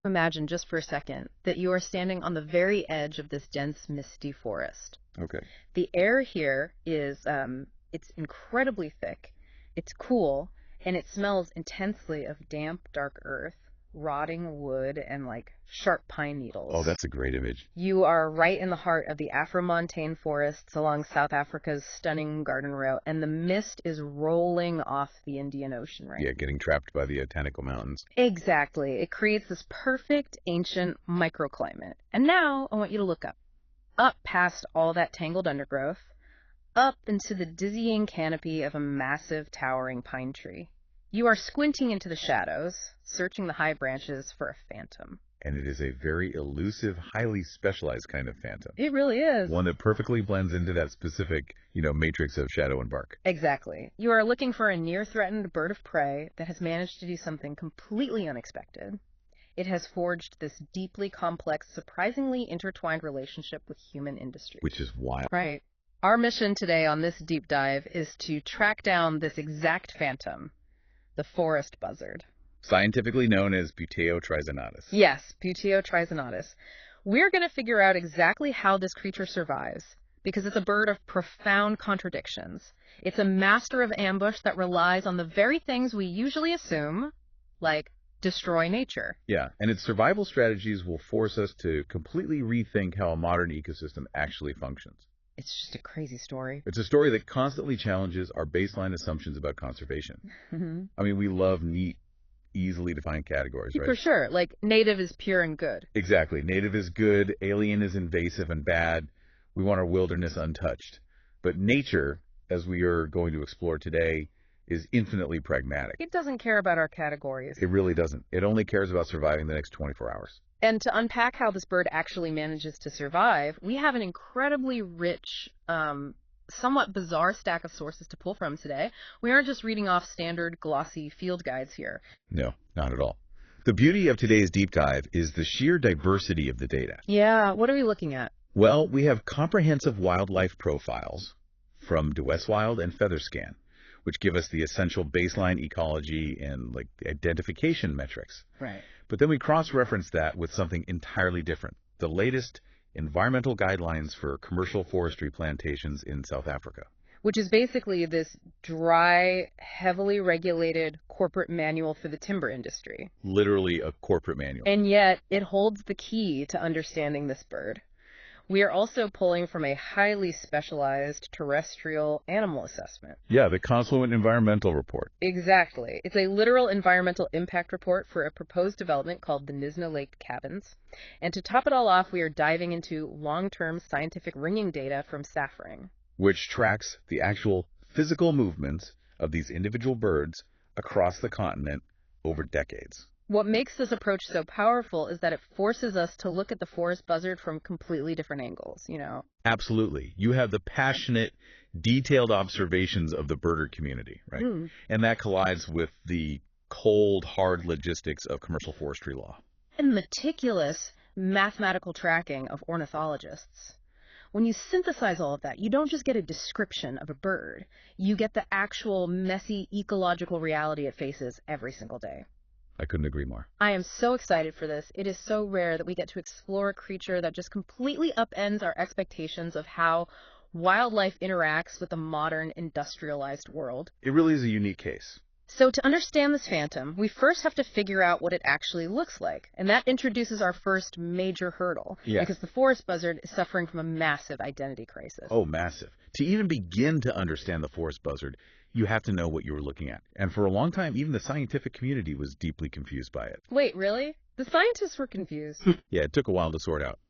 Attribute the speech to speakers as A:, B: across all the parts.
A: Imagine just for a second that you are standing on the very edge of this dense, misty forest.
B: Okay.
A: The air here is, it's incredibly thick, it's cool, and it smells intensely of damp, dark earth, rotting wood, and like sharp pine needles.
B: Oh, that's a great image.
A: You are right in the heart of the Afro-montane forests along South Africa's stunning garden route, and the mist is rolling off the Indian Ocean right
B: Yeah, getting trapped by the Atanico Mountains.
A: Exactly. It creates this perfect ancient microclimate. And now I want you to look up. Up past all that tangled undergrowth, up into the dizzying canopy of a massive towering pine tree. You are squinting into the shadows, searching the high branches for a phantom.
B: And it is a very elusive, highly specialized kind of phantom.
A: It really is.
B: One that perfectly blends into that specific, matrix of shadow and bark.
A: Exactly. You are looking for a near-threatened bird of prey that has managed to do something completely unexpected. It has forged this deeply complex, surprisingly intertwined relationship with human industry.
B: Which is wild.
A: Right. Our mission today on this deep dive is to track down this exact phantom, the forest buzzard.
B: Scientifically known as Buteo trizonatus.
A: Yes, Buteo trizonatus. We're going to figure out exactly how this creature survives, because it's a bird of profound contradictions. It's a master of ambush that relies on the very things we usually assume, like destroy nature.
B: Yeah, and its survival strategies will force us to completely rethink how a modern ecosystem actually functions.
A: It's just a crazy story.
B: It's a story that constantly challenges our baseline assumptions about conservation.
A: Mm-hmm.
B: I mean, we love neat, easily defined categories, right?
A: For sure. Like, native is pure and good.
B: Exactly. Native is good, alien is invasive and bad. We want our wilderness untouched. But nature, as we are going to explore today, is infinitely pragmatic.
A: It doesn't care about our categories.
B: It really doesn't. It only cares about surviving the next 24 hours.
A: And to unpack how this bird actually manages to survive, we have an incredibly rich, somewhat bizarre stack of sources to pull from today. We aren't just reading off standard glossy field guides here.
B: No, not at all. The beauty of today's deep dive is the sheer diversity of the data.
A: Yeah, what are we looking at?
B: Well, we have comprehensive wildlife profiles from DeWestWild and FeatherScan, which give us the essential baseline ecology and the identification metrics.
A: Right.
B: But then we cross-reference that with something entirely different, the latest environmental guidelines for commercial forestry plantations in South Africa.
A: Which is basically this dry, heavily regulated corporate manual for the timber industry.
B: Literally a corporate manual.
A: And yet it holds the key to understanding this bird. We are also pulling from a highly specialized terrestrial animal assessment.
B: Yeah, the Confluent Environmental Report.
A: Exactly. It's a literal environmental impact report for a proposed development called the Nisna Lake Cabins. And to top it all off, we are diving into long-term scientific ringing data from Saffring,
B: which tracks the actual physical movements of these individual birds across the continent over decades.
A: What makes this approach so powerful is that it forces us to look at the forest buzzard from completely different angles,
B: Absolutely. You have the passionate, detailed observations of the birder community, right? And that collides with the cold, hard logistics of commercial forestry law.
A: And meticulous mathematical tracking of ornithologists. When you synthesize all of that, you don't just get a description of a bird. You get the actual messy ecological reality it faces every single day.
B: I couldn't agree more.
A: I am so excited for this. It is so rare that we get to explore a creature that just completely upends our expectations of how wildlife interacts with the modern industrialized world.
B: It really is a unique case.
A: So to understand this phantom, we first have to figure out what it actually looks like. And that introduces our first major hurdle.
B: Yes.
A: Because the forest buzzard is suffering from a massive identity crisis.
B: Oh, massive. To even begin to understand the forest buzzard, you have to know what you were looking at. And for a long time, even the scientific community was deeply confused by it.
A: Wait, really? The scientists were confused.
B: Yeah, it took a while to sort out.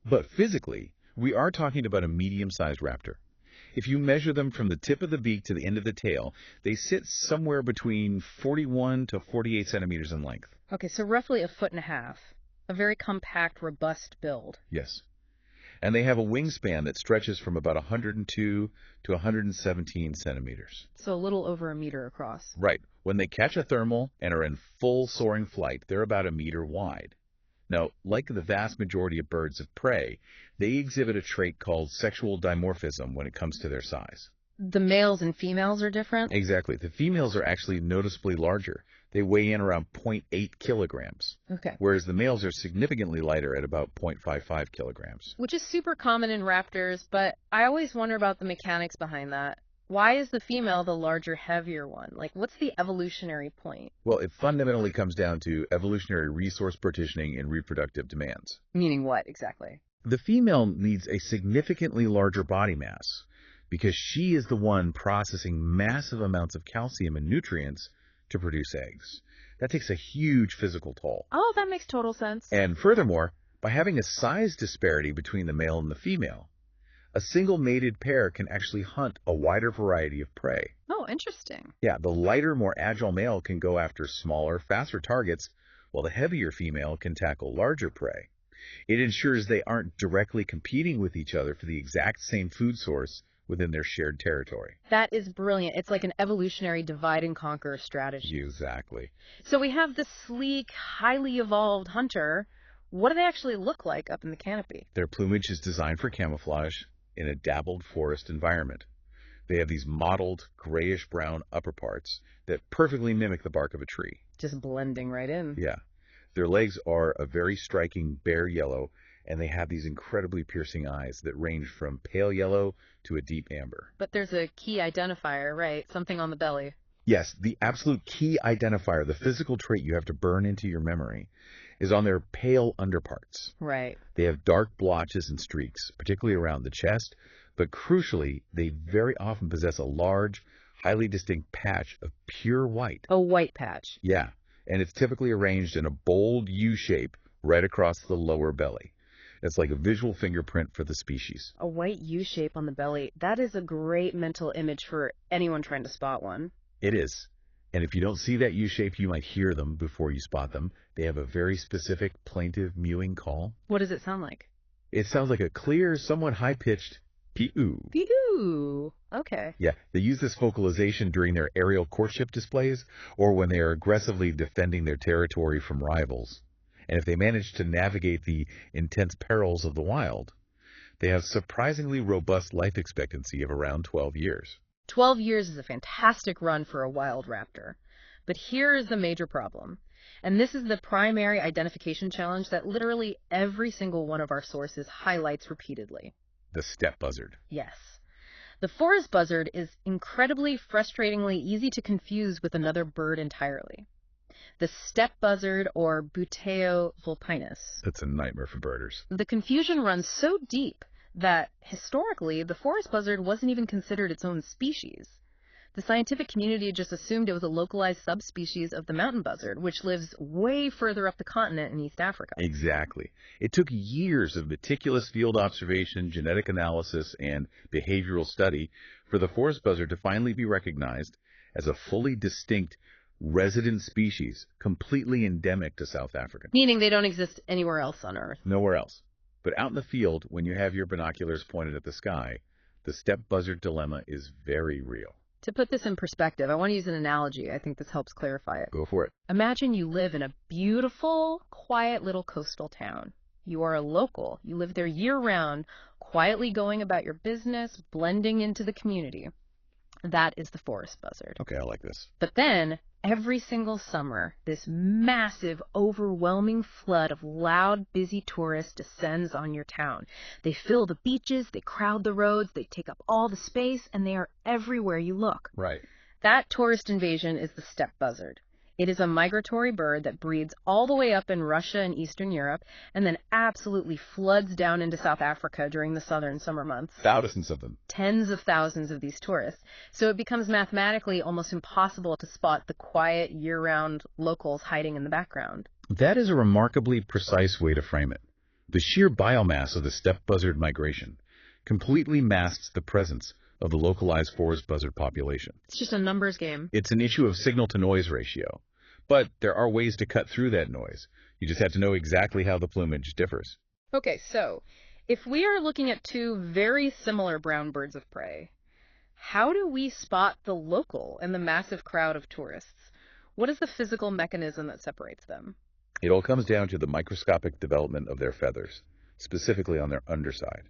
B: But physically, we are talking about a medium-sized raptor. If you measure them from the tip of the beak to the end of the tail, they sit somewhere between 41 to 48 centimeters in length.
A: Okay, so roughly 1.5 feet. A very compact, robust build.
B: Yes. And they have a wingspan that stretches from about 102 to 117 centimeters.
A: So a little over 1 meter across.
B: Right. When they catch a thermal and are in full soaring flight, they're about 1 meter wide. Now, like the vast majority of birds of prey, they exhibit a trait called sexual dimorphism when it comes to their size.
A: The males and females are different?
B: Exactly. The females are actually noticeably larger. They weigh in around 0.8 kilograms,
A: Okay.
B: whereas the males are significantly lighter at about 0.55 kilograms.
A: Which is super common in raptors, but I always wonder about the mechanics behind that. Why is the female the larger, heavier one? Like, what's the evolutionary point?
B: Well, it fundamentally comes down to evolutionary resource partitioning and reproductive demands.
A: Meaning what, exactly?
B: The female needs a significantly larger body mass because she is the one processing massive amounts of calcium and nutrients to produce eggs. That takes a huge physical toll.
A: Oh, that makes total sense.
B: And furthermore, by having a size disparity between the male and the female, a single mated pair can actually hunt a wider variety of prey.
A: Oh, interesting.
B: Yeah, the lighter, more agile male can go after smaller, faster targets, while the heavier female can tackle larger prey. It ensures they aren't directly competing with each other for the exact same food source within their shared territory.
A: That is brilliant. It's like an evolutionary divide and conquer strategy.
B: Exactly.
A: So we have this sleek, highly evolved hunter. What do they actually look like up in the canopy?
B: Their plumage is designed for camouflage in a dappled forest environment. They have these mottled, grayish-brown upper parts that perfectly mimic the bark of a tree.
A: Just blending right in.
B: Yeah. Their legs are a very striking bare yellow, and they have these incredibly piercing eyes that range from pale yellow to a deep amber.
A: But there's a key identifier, right? Something on the belly.
B: Yes, the absolute key identifier, the physical trait you have to burn into your memory, is on their pale underparts.
A: Right.
B: They have dark blotches and streaks, particularly around the chest, but crucially, they very often possess a large, highly distinct patch of pure white.
A: A white patch.
B: Yeah, and it's typically arranged in a bold U shape right across the lower belly. It's like a visual fingerprint for the species.
A: A white U shape on the belly. That is a great mental image for anyone trying to spot one.
B: It is. And if you don't see that U shape, you might hear them before you spot them. They have a very specific plaintive mewing call.
A: What does it sound like?
B: It sounds like a clear, somewhat high-pitched pee-oo.
A: Pee-oo. Okay.
B: Yeah, they use this vocalization during their aerial courtship displays or when they are aggressively defending their territory from rivals. And if they manage to navigate the intense perils of the wild, they have surprisingly robust life expectancy of around 12 years.
A: 12 years is a fantastic run for a wild raptor. But here is the major problem. And this is the primary identification challenge that literally every single one of our sources highlights repeatedly.
B: The steppe buzzard.
A: Yes. The forest buzzard is incredibly, frustratingly easy to confuse with another bird entirely. The steppe buzzard, or Buteo vulpinus.
B: That's a nightmare for birders.
A: The confusion runs so deep that, historically, the forest buzzard wasn't even considered its own species. The scientific community just assumed it was a localized subspecies of the mountain buzzard, which lives way further up the continent in East Africa.
B: Exactly. It took years of meticulous field observation, genetic analysis, and behavioral study for the forest buzzard to finally be recognized as a fully distinct resident species, completely endemic to South Africa.
A: Meaning they don't exist anywhere else on Earth.
B: Nowhere else. But out in the field, when you have your binoculars pointed at the sky, the steppe buzzard dilemma is very real.
A: To put this in perspective, I want to use an analogy. I think this helps clarify it.
B: Go for it.
A: Imagine you live in a beautiful, quiet little coastal town. You are a local. You live there year-round, quietly going about your business, blending into the community. That is the forest buzzard.
B: Okay, I like this.
A: But then, every single summer, this massive, overwhelming flood of loud, busy tourists descends on your town. They fill the beaches, they crowd the roads, they take up all the space, and they are everywhere you look.
B: Right.
A: That tourist invasion is the steppe buzzard. It is a migratory bird that breeds all the way up in Russia and Eastern Europe, and then absolutely floods down into South Africa during the southern summer months.
B: Thousands of them.
A: Tens of thousands of these tourists. So it becomes mathematically almost impossible to spot the quiet, year-round locals hiding in the background.
B: That is a remarkably precise way to frame it. The sheer biomass of the steppe buzzard migration completely masks the presence of the localized forest buzzard population.
A: It's just a numbers game.
B: It's an issue of signal-to-noise ratio. But there are ways to cut through that noise. You just have to know exactly how the plumage differs.
A: Okay, so if we are looking at two very similar brown birds of prey, how do we spot the local in the massive crowd of tourists? What is the physical mechanism that separates them?
B: It all comes down to the microscopic development of their feathers, specifically on their underside.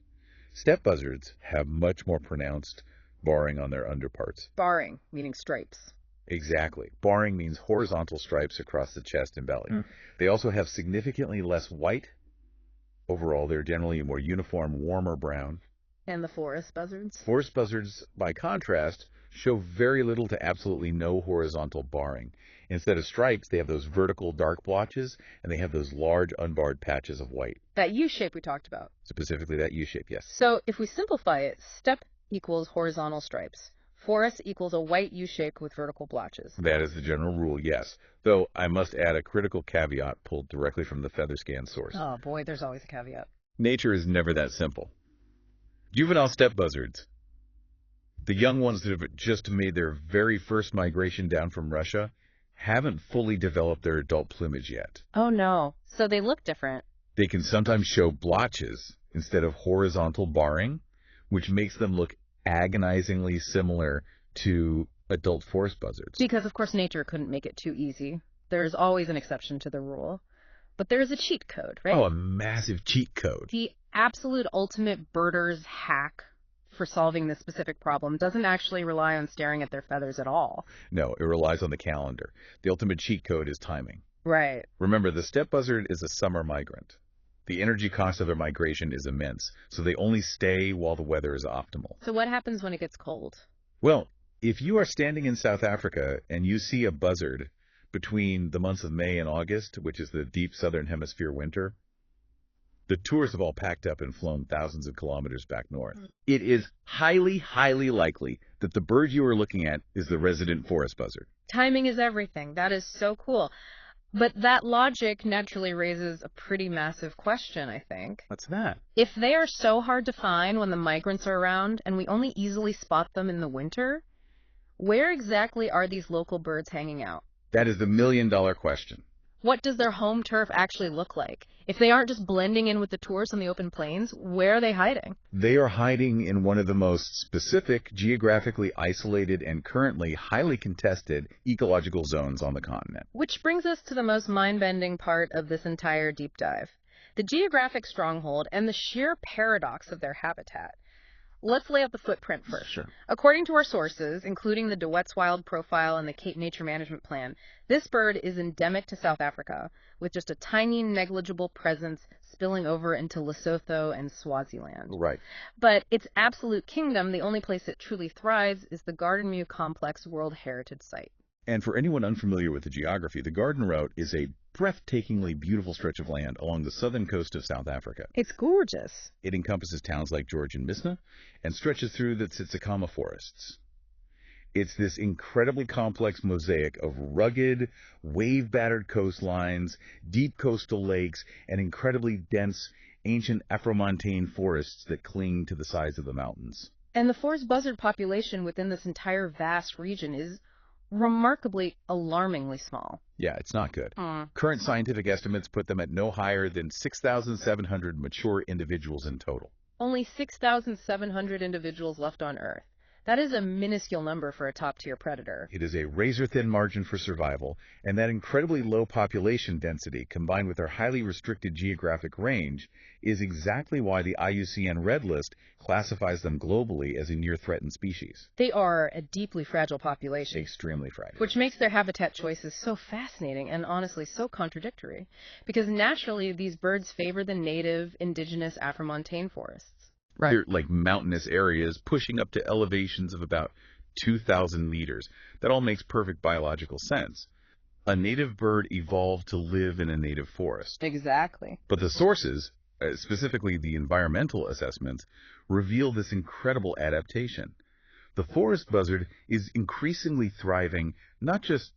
B: Steppe buzzards have much more pronounced barring on their underparts.
A: Barring, meaning stripes.
B: Exactly. Barring means horizontal stripes across the chest and belly. They also have significantly less white. Overall, they're generally a more uniform, warmer brown.
A: And the forest buzzards?
B: Forest buzzards, by contrast, show very little to absolutely no horizontal barring. Instead of stripes, they have those vertical dark blotches, and they have those large unbarred patches of white.
A: That U shape we talked about.
B: Specifically that U shape, yes.
A: So if we simplify it, steppe equals horizontal stripes. Forest equals a white U shape with vertical blotches.
B: That is the general rule, yes. Though I must add a critical caveat pulled directly from the FeatherScan source.
A: Oh boy, there's always a caveat.
B: Nature is never that simple. Juvenile steppe buzzards, the young ones that have just made their very first migration down from Russia, haven't fully developed their adult plumage yet.
A: Oh no, so they look different.
B: They can sometimes show blotches instead of horizontal barring, which makes them look agonizingly similar to adult forest buzzards.
A: Because, of course, nature couldn't make it too easy. There's always an exception to the rule. But there's a cheat code, right?
B: Oh, a massive cheat code.
A: The absolute ultimate birder's hack for solving this specific problem doesn't actually rely on staring at their feathers at all.
B: No, it relies on the calendar. The ultimate cheat code is timing.
A: Right.
B: Remember, the steppe buzzard is a summer migrant. The energy cost of their migration is immense, so they only stay while the weather is optimal.
A: So what happens when it gets cold?
B: Well, if you are standing in South Africa and you see a buzzard between the months of May and August, which is the deep southern hemisphere winter, the tourists have all packed up and flown thousands of kilometers back north. It is highly, highly likely that the bird you are looking at is the resident forest buzzard.
A: Timing is everything. That is so cool. But that logic naturally raises a pretty massive question, I think.
B: What's that?
A: If they are so hard to find when the migrants are around and we only easily spot them in the winter, where exactly are these local birds hanging out?
B: That is the million-dollar question.
A: What does their home turf actually look like? If they aren't just blending in with the tourists on the open plains, where are they hiding?
B: They are hiding in one of the most specific, geographically isolated, and currently highly contested ecological zones on the continent.
A: Which brings us to the most mind-bending part of this entire deep dive. The geographic stronghold and the sheer paradox of their habitat. Let's lay out the footprint first.
B: Sure.
A: According to our sources, including the De Wet's Wild Profile and the Cape Nature Management Plan, this bird is endemic to South Africa, with just a tiny, negligible presence spilling over into Lesotho and Swaziland.
B: Right.
A: But its absolute kingdom, the only place it truly thrives, is the Garden Mew Complex World Heritage Site.
B: And for anyone unfamiliar with the geography, the Garden Route is a breathtakingly beautiful stretch of land along the southern coast of South Africa.
A: It's gorgeous.
B: It encompasses towns like George and Misna and stretches through the Tsitsikama forests. It's this incredibly complex mosaic of rugged, wave-battered coastlines, deep coastal lakes, and incredibly dense, ancient Afromontane forests that cling to the sides of the mountains.
A: And the forest buzzard population within this entire vast region is remarkably alarmingly small.
B: Yeah, it's not good. Current scientific estimates put them at no higher than 6,700 mature individuals in total.
A: Only 6,700 individuals left on Earth. That is a minuscule number for a top-tier predator.
B: It is a razor-thin margin for survival, and that incredibly low population density, combined with their highly restricted geographic range, is exactly why the IUCN Red List classifies them globally as a near-threatened species.
A: They are a deeply fragile population.
B: Extremely fragile.
A: Which makes their habitat choices so fascinating and honestly so contradictory. Because naturally, these birds favor the native, indigenous Afromontane forests.
B: Right. They're like mountainous areas pushing up to elevations of about 2,000 meters. That all makes perfect biological sense. A native bird evolved to live in a native forest.
A: Exactly.
B: But the sources, specifically the environmental assessments, reveal this incredible adaptation. The forest buzzard is increasingly thriving, not just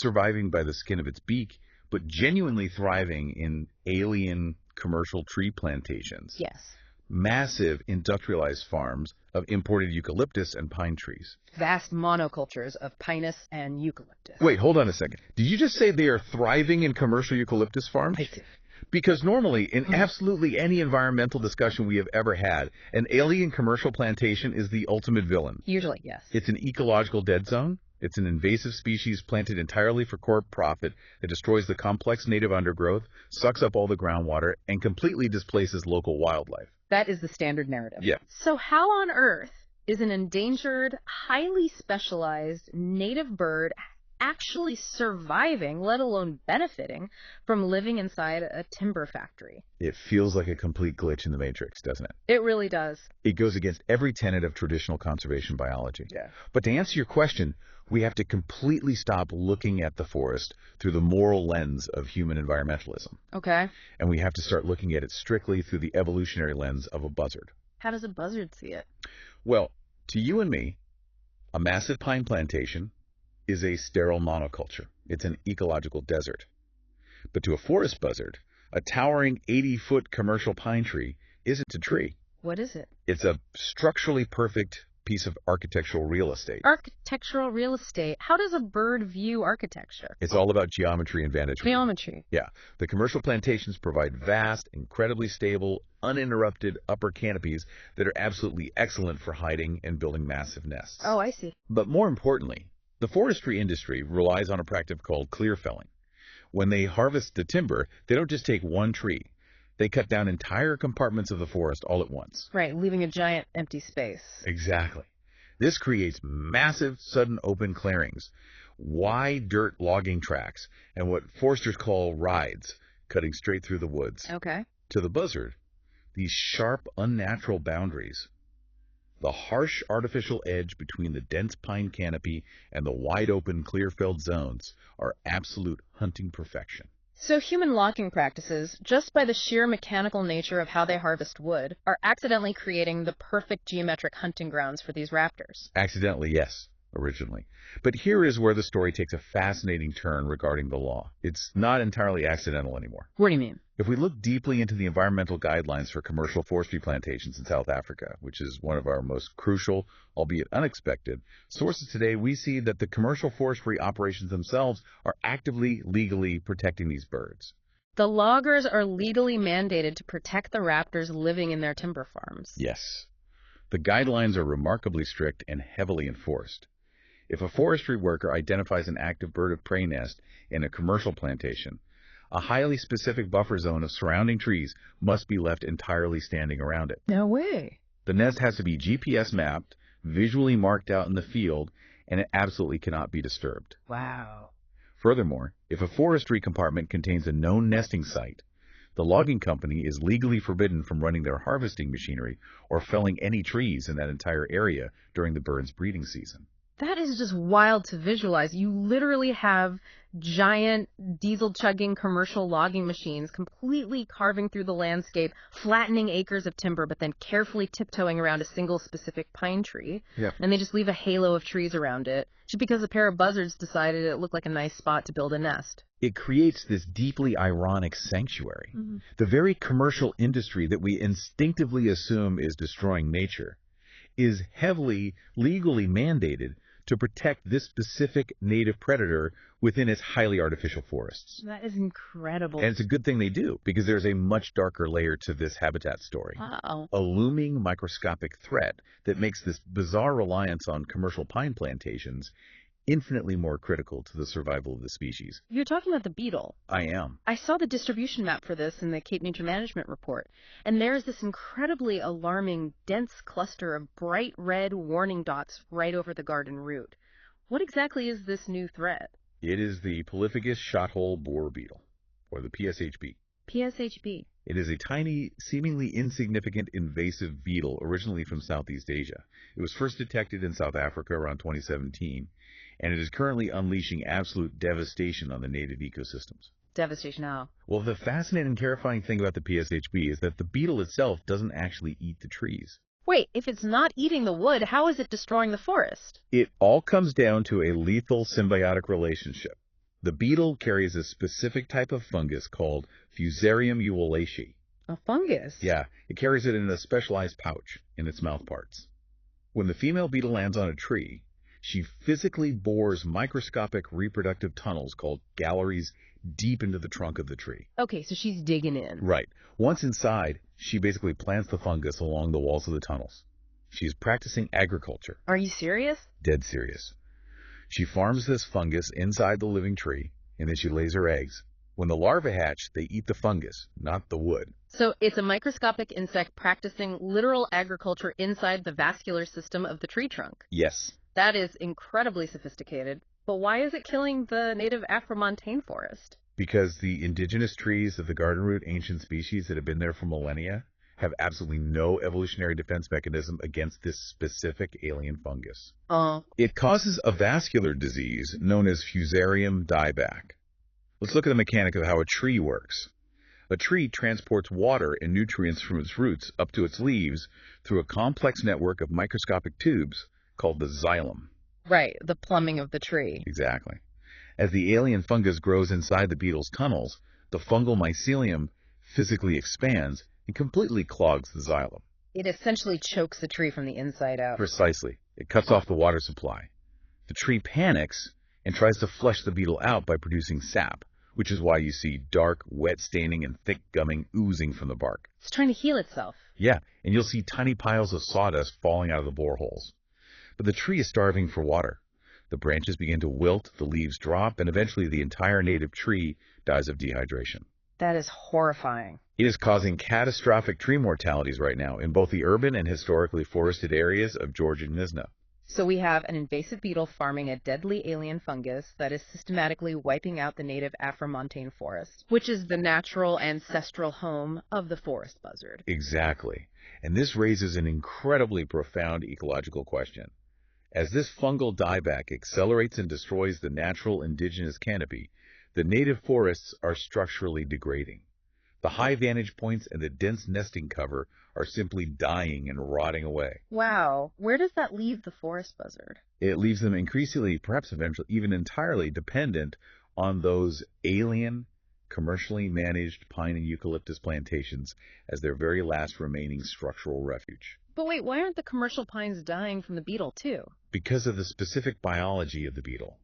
B: surviving by the skin of its beak, but genuinely thriving in alien commercial tree plantations.
A: Yes.
B: Massive industrialized farms of imported eucalyptus and pine trees.
A: Vast monocultures of pinus and eucalyptus.
B: Wait, hold on a second. Did you just say they are thriving in commercial eucalyptus farms?
A: I did.
B: Because normally, in absolutely any environmental discussion we have ever had, an alien commercial plantation is the ultimate villain.
A: Usually, yes.
B: It's an ecological dead zone. It's an invasive species planted entirely for corporate profit that destroys the complex native undergrowth, sucks up all the groundwater, and completely displaces local wildlife.
A: That is the standard narrative.
B: Yeah.
A: So how on earth is an endangered, highly specialized native bird actually surviving, let alone benefiting, from living inside a timber factory.
B: It feels like a complete glitch in the matrix, doesn't it?
A: It really does.
B: It goes against every tenet of traditional conservation biology.
A: Yeah.
B: But to answer your question, we have to completely stop looking at the forest through the moral lens of human environmentalism.
A: Okay.
B: And we have to start looking at it strictly through the evolutionary lens of a buzzard.
A: How does a buzzard see it?
B: Well, to you and me, a massive pine plantation is a sterile monoculture. It's an ecological desert. But to a forest buzzard, a towering 80-foot commercial pine tree isn't a tree.
A: What is it?
B: It's a structurally perfect piece of architectural real estate.
A: Architectural real estate. How does a bird view architecture?
B: It's all about geometry and vantage.
A: Geometry.
B: Yeah. The commercial plantations provide vast, incredibly stable, uninterrupted upper canopies that are absolutely excellent for hiding and building massive nests.
A: Oh, I see.
B: But more importantly, the forestry industry relies on a practice called clear felling. When they harvest the timber, they don't just take one tree. They cut down entire compartments of the forest all at once.
A: Right, leaving a giant empty space.
B: Exactly. This creates massive, sudden open clearings, wide dirt logging tracks, and what foresters call rides, cutting straight through the woods.
A: Okay.
B: To the buzzard, these sharp, unnatural boundaries, the harsh artificial edge between the dense pine canopy and the wide-open, clear-felled zones, are absolute hunting perfection.
A: So human logging practices, just by the sheer mechanical nature of how they harvest wood, are accidentally creating the perfect geometric hunting grounds for these raptors.
B: Accidentally, yes, originally. But here is where the story takes a fascinating turn regarding the law. It's not entirely accidental anymore.
A: What do you mean?
B: If we look deeply into the environmental guidelines for commercial forestry plantations in South Africa, which is one of our most crucial, albeit unexpected, sources today, we see that the commercial forestry operations themselves are actively, legally protecting these birds.
A: The loggers are legally mandated to protect the raptors living in their timber farms.
B: Yes. The guidelines are remarkably strict and heavily enforced. If a forestry worker identifies an active bird of prey nest in a commercial plantation, a highly specific buffer zone of surrounding trees must be left entirely standing around it.
A: No way.
B: The nest has to be GPS mapped, visually marked out in the field, and it absolutely cannot be disturbed.
A: Wow.
B: Furthermore, if a forestry compartment contains a known nesting site, the logging company is legally forbidden from running their harvesting machinery or felling any trees in that entire area during the bird's breeding season.
A: That is just wild to visualize. You literally have giant diesel-chugging commercial logging machines completely carving through the landscape, flattening acres of timber, but then carefully tiptoeing around a single specific pine tree.
B: Yep.
A: And they just leave a halo of trees around it, just because a pair of buzzards decided it looked like a nice spot to build a nest.
B: It creates this deeply ironic sanctuary.
A: Mm-hmm.
B: The very commercial industry that we instinctively assume is destroying nature is heavily, legally mandated to protect this specific native predator within its highly artificial forests.
A: That is incredible.
B: And it's a good thing they do, because there's a much darker layer to this habitat story.
A: Wow.
B: A looming microscopic threat that makes this bizarre reliance on commercial pine plantations infinitely more critical to the survival of the species.
A: You're talking about the beetle.
B: I am.
A: I saw the distribution map for this in the Cape Nature Management Report, and there's this incredibly alarming, dense cluster of bright red warning dots right over the garden route. What exactly is this new threat?
B: It is the Polyphagus shothole borer beetle, or the PSHB.
A: PSHB.
B: It is a tiny, seemingly insignificant invasive beetle originally from Southeast Asia. It was first detected in South Africa around 2017, and it is currently unleashing absolute devastation on the native ecosystems.
A: Devastation how?
B: Well, the fascinating and terrifying thing about the PSHB is that the beetle itself doesn't actually eat the trees.
A: Wait, if it's not eating the wood, how is it destroying the forest?
B: It all comes down to a lethal symbiotic relationship. The beetle carries a specific type of fungus called Fusarium ewellacei.
A: A fungus?
B: Yeah, it carries it in a specialized pouch in its mouth parts. When the female beetle lands on a tree, she physically bores microscopic reproductive tunnels called galleries deep into the trunk of the tree.
A: Okay, so she's digging in.
B: Right. Once inside, she basically plants the fungus along the walls of the tunnels. She's practicing agriculture.
A: Are you serious?
B: Dead serious. She farms this fungus inside the living tree, and then she lays her eggs. When the larvae hatch, they eat the fungus, not the wood.
A: So it's a microscopic insect practicing literal agriculture inside the vascular system of the tree trunk.
B: Yes.
A: That is incredibly sophisticated. But why is it killing the native Afromontane forest?
B: Because the indigenous trees of the gardenroot ancient species that have been there for millennia have absolutely no evolutionary defense mechanism against this specific alien fungus. It causes a vascular disease known as Fusarium dieback. Let's look at the mechanic of how a tree works. A tree transports water and nutrients from its roots up to its leaves through a complex network of microscopic tubes called the xylem.
A: Right, the plumbing of the tree.
B: Exactly. As the alien fungus grows inside the beetle's tunnels, the fungal mycelium physically expands and completely clogs the xylem.
A: It essentially chokes the tree from the inside out.
B: Precisely. It cuts off the water supply. The tree panics and tries to flush the beetle out by producing sap, which is why you see dark, wet staining and thick gumming oozing from the bark.
A: It's trying to heal itself.
B: Yeah, and you'll see tiny piles of sawdust falling out of the boreholes. But the tree is starving for water. The branches begin to wilt, the leaves drop, and eventually the entire native tree dies of dehydration.
A: That is horrifying.
B: It is causing catastrophic tree mortalities right now in both the urban and historically forested areas of Georgia and Nizhna.
A: So we have an invasive beetle farming a deadly alien fungus that is systematically wiping out the native Afromontane forest, which is the natural ancestral home of the forest buzzard.
B: Exactly. And this raises an incredibly profound ecological question. As this fungal dieback accelerates and destroys the natural indigenous canopy, the native forests are structurally degrading. The high vantage points and the dense nesting cover are simply dying and rotting away.
A: Wow. Where does that leave the forest buzzard?
B: It leaves them increasingly, perhaps eventually, even entirely dependent on those alien, commercially managed pine and eucalyptus plantations as their very last remaining structural refuge.
A: But wait, why aren't the commercial pines dying from the beetle too?
B: Because of the specific biology of the beetle.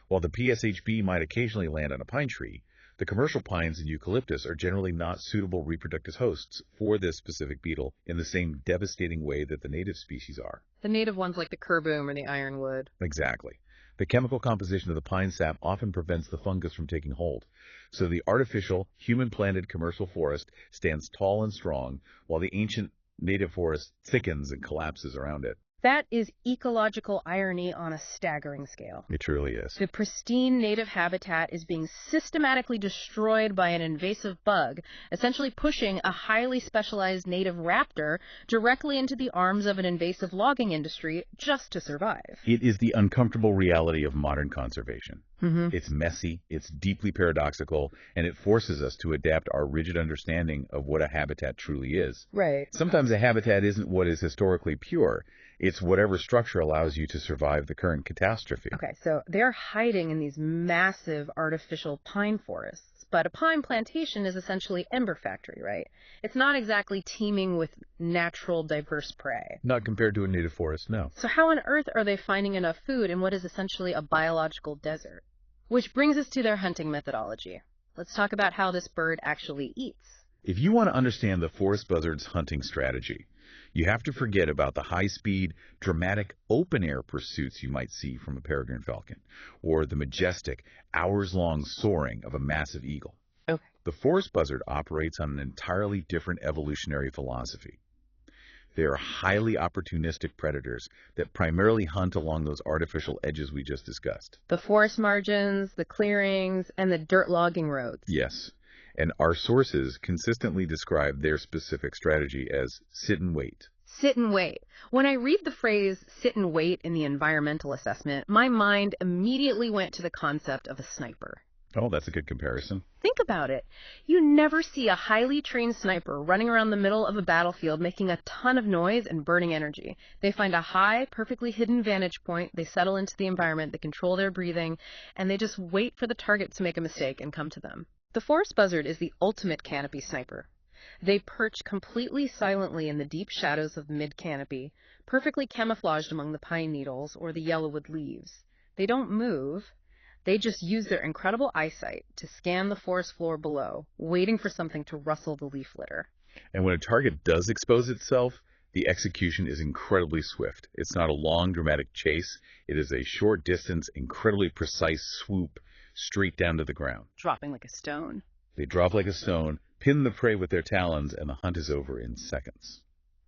B: While the PSHB might occasionally land on a pine tree, the commercial pines and eucalyptus are generally not suitable reproductive hosts for this specific beetle in the same devastating way that the native species are.
A: The native ones like the curboom or the ironwood.
B: Exactly. The chemical composition of the pine sap often prevents the fungus from taking hold, so the artificial, human-planted commercial forest stands tall and strong, while the ancient native forest thickens and collapses around it.
A: That is ecological irony on a staggering scale.
B: It truly is.
A: The pristine native habitat is being systematically destroyed by an invasive bug, essentially pushing a highly specialized native raptor directly into the arms of an invasive logging industry just to survive.
B: It is the uncomfortable reality of modern conservation.
A: Mm-hmm.
B: It's messy, it's deeply paradoxical, and it forces us to adapt our rigid understanding of what a habitat truly is.
A: Right.
B: Sometimes a habitat isn't what is historically pure. It's whatever structure allows you to survive the current catastrophe.
A: Okay, so they're hiding in these massive artificial pine forests, but a pine plantation is essentially ember factory, right? It's not exactly teeming with natural diverse prey.
B: Not compared to a native forest, no.
A: So how on earth are they finding enough food in what is essentially a biological desert? Which brings us to their hunting methodology. Let's talk about how this bird actually eats.
B: If you want to understand the forest buzzard's hunting strategy, you have to forget about the high-speed, dramatic, open-air pursuits you might see from a peregrine falcon, or the majestic, hours-long soaring of a massive eagle.
A: Okay.
B: The forest buzzard operates on an entirely different evolutionary philosophy. They are highly opportunistic predators that primarily hunt along those artificial edges we just discussed.
A: The forest margins, the clearings, and the dirt logging roads.
B: Yes. And our sources consistently describe their specific strategy as sit and wait.
A: Sit and wait. When I read the phrase sit and wait in the environmental assessment, my mind immediately went to the concept of a sniper.
B: Oh, that's a good comparison.
A: Think about it. You never see a highly trained sniper running around the middle of a battlefield making a ton of noise and burning energy. They find a high, perfectly hidden vantage point, they settle into the environment, they control their breathing, and they just wait for the target to make a mistake and come to them. The forest buzzard is the ultimate canopy sniper. They perch completely silently in the deep shadows of the mid-canopy, perfectly camouflaged among the pine needles or the yellowwood leaves. They don't move. They just use their incredible eyesight to scan the forest floor below, waiting for something to rustle the leaf litter.
B: And when a target does expose itself, the execution is incredibly swift. It's not a long, dramatic chase. It is a short distance, incredibly precise swoop straight down to the ground.
A: Dropping like a stone.
B: They drop like a stone, pin the prey with their talons, and the hunt is over in seconds.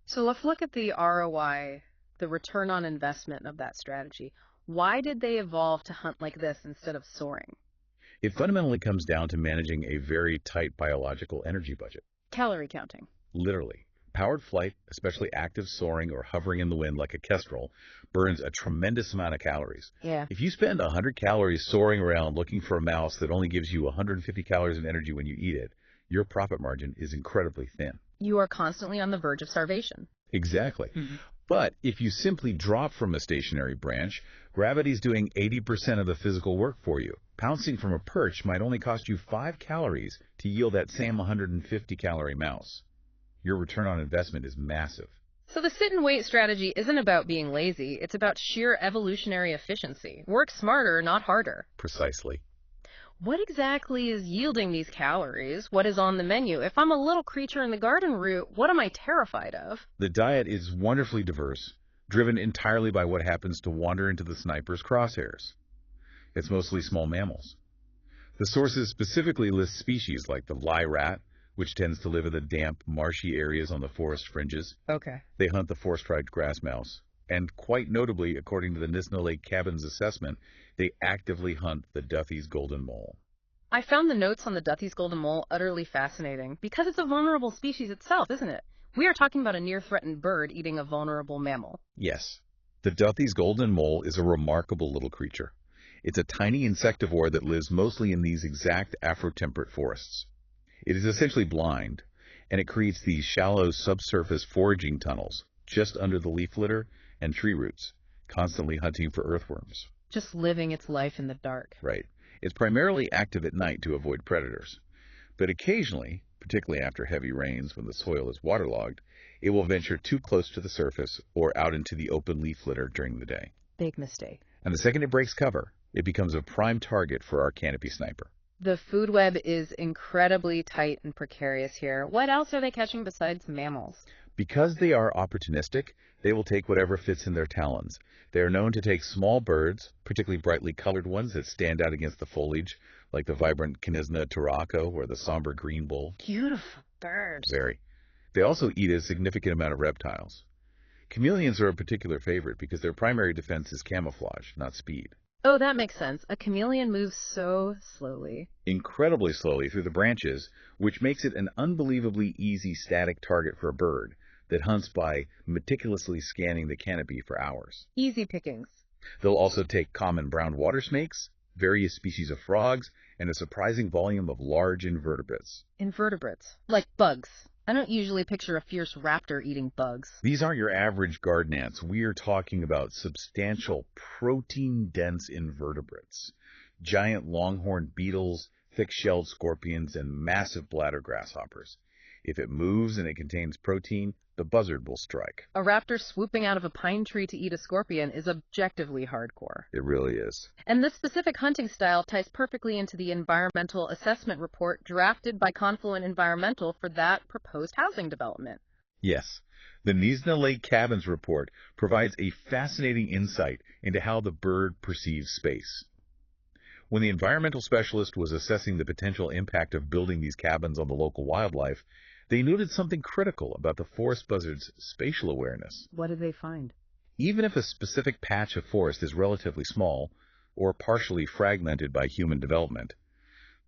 A: So let's look at the ROI, the return on investment of that strategy. Why did they evolve to hunt like this instead of soaring?
B: It fundamentally comes down to managing a very tight biological energy budget.
A: Calorie counting.
B: Literally. Powered flight, especially active soaring or hovering in the wind like a kestrel, burns a tremendous amount of calories.
A: Yeah.
B: If you spend 100 calories soaring around looking for a mouse that only gives you 150 calories of energy when you eat it, your profit margin is incredibly thin.
A: You are constantly on the verge of starvation.
B: Exactly. But if you simply drop from a stationary branch, gravity's doing 80% of the physical work for you. Pouncing from a perch might only cost you 5 calories to yield that same 150-calorie mouse. Your return on investment is massive.
A: So the sit and wait strategy isn't about being lazy, it's about sheer evolutionary efficiency. Work smarter, not harder.
B: Precisely.
A: What exactly is yielding these calories? What is on the menu? If I'm a little creature in the garden route, what am I terrified of?
B: The diet is wonderfully diverse, driven entirely by what happens to wander into the sniper's crosshairs. It's mostly small mammals. The sources specifically list species like the lie rat, which tends to live in the damp, marshy areas on the forest fringes.
A: Okay.
B: They hunt the forest-striped grass mouse. And quite notably, according to the Nisna Lake Cabins assessment, they actively hunt the Duthie's golden mole.
A: I found the notes on the Duthie's golden mole utterly fascinating because it's a vulnerable species itself, isn't it? We are talking about a near-threatened bird eating a vulnerable mammal.
B: Yes. The Duthie's golden mole is a remarkable little creature. It's a tiny insectivore that lives mostly in these exact Afro-temperate forests. It is essentially blind, and it creates these shallow subsurface foraging tunnels just under the leaf litter and tree roots, constantly hunting for earthworms.
A: Just living its life in the dark.
B: Right. It's primarily active at night to avoid predators. But occasionally, particularly after heavy rains when the soil is waterlogged, it will venture too close to the surface or out into the open leaf litter during the day.
A: Big mistake.
B: And the second it breaks cover, it becomes a prime target for our canopy sniper.
A: The food web is incredibly tight and precarious here. What else are they catching besides mammals?
B: Because they are opportunistic, they will take whatever fits in their talons. They are known to take small birds, particularly brightly colored ones that stand out against the foliage, like the vibrant Kinisna turaco or the somber green bull.
A: Beautiful birds.
B: Very. They also eat a significant amount of reptiles. Chameleons are a particular favorite because their primary defense is camouflage, not speed.
A: Oh, that makes sense. A chameleon moves so slowly.
B: Incredibly slowly through the branches, which makes it an unbelievably easy static target for a bird that hunts by meticulously scanning the canopy for hours.
A: Easy pickings.
B: They'll also take common brown water snakes, various species of frogs, and a surprising volume of large invertebrates.
A: Invertebrates. Like bugs. I don't usually picture a fierce raptor eating bugs.
B: These aren't your average garden ants. We are talking about substantial protein-dense invertebrates. Giant longhorn beetles, thick-shelled scorpions, and massive bladder grasshoppers. If it moves and it contains protein, the buzzard will strike.
A: A raptor swooping out of a pine tree to eat a scorpion is objectively hardcore.
B: It really is.
A: And this specific hunting style ties perfectly into the environmental assessment report drafted by Confluent Environmental for that proposed housing development.
B: Yes. The Nisna Lake Cabins report provides a fascinating insight into how the bird perceives space. When the environmental specialist was assessing the potential impact of building these cabins on the local wildlife, they noted something critical about the forest buzzard's spatial awareness.
A: What did they find?
B: Even if a specific patch of forest is relatively small or partially fragmented by human development,